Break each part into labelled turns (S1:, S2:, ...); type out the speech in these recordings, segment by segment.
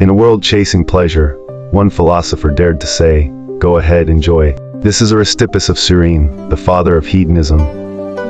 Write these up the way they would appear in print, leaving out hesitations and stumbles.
S1: In a world chasing pleasure, one philosopher dared to say, "Go ahead, enjoy." This is Aristippus of Cyrene, the father of hedonism,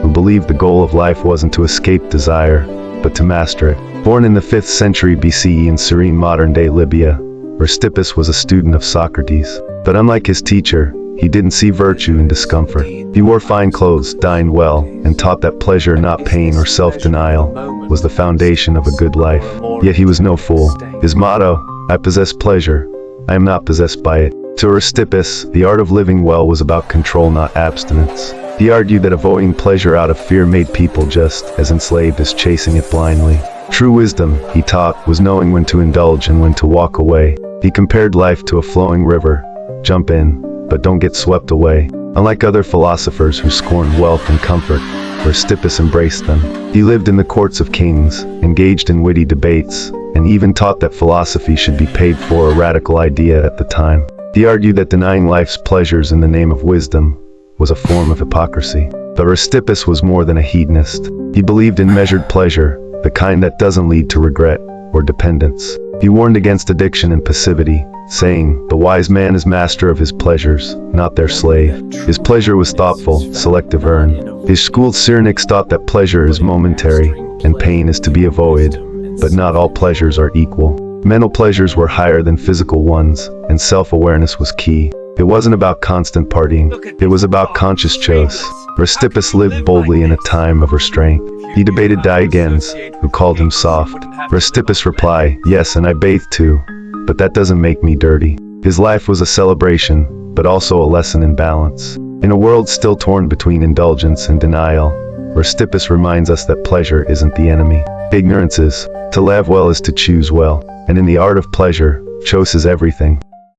S1: who believed the goal of life wasn't to escape desire, but to master it. Born in the 5th century BCE in Cyrene, modern-day Libya, Aristippus was a student of Socrates. But unlike his teacher, he didn't see virtue in discomfort. He wore fine clothes, dined well, and taught that pleasure, not pain or self-denial, was the foundation of a good life. Yet he was no fool. His motto, "I possess pleasure, I am not possessed by it." To Aristippus, the art of living well was about control, not abstinence. He argued that avoiding pleasure out of fear made people just as enslaved as chasing it blindly. True wisdom, he taught, was knowing when to indulge and when to walk away. He compared life to a flowing river. Jump in, but don't get swept away. Unlike other philosophers who scorned wealth and comfort, Aristippus embraced them. He lived in the courts of kings, engaged in witty debates, and even taught that philosophy should be paid for, a radical idea at the time. He argued that denying life's pleasures in the name of wisdom was a form of hypocrisy. But Aristippus was more than a hedonist. He believed in measured pleasure, the kind that doesn't lead to regret or dependence. He warned against addiction and passivity, saying, "The wise man is master of his pleasures, not their slave." His pleasure was thoughtful, selective earned. His school Cyrenaics taught that pleasure is momentary, and pain is to be avoided, but not all pleasures are equal. Mental pleasures were higher than physical ones, and self-awareness was key. It wasn't about constant partying, it was about conscious choice. Aristippus lived boldly in a time of restraint. He debated Diogenes, who called him soft. Aristippus replied, "Yes, and I bathe too, but that doesn't make me dirty." His life was a celebration, but also a lesson in balance. In a world still torn between indulgence and denial, Aristippus reminds us that pleasure isn't the enemy. Ignorance is. To live well is to choose well, and in the art of pleasure, choice is everything.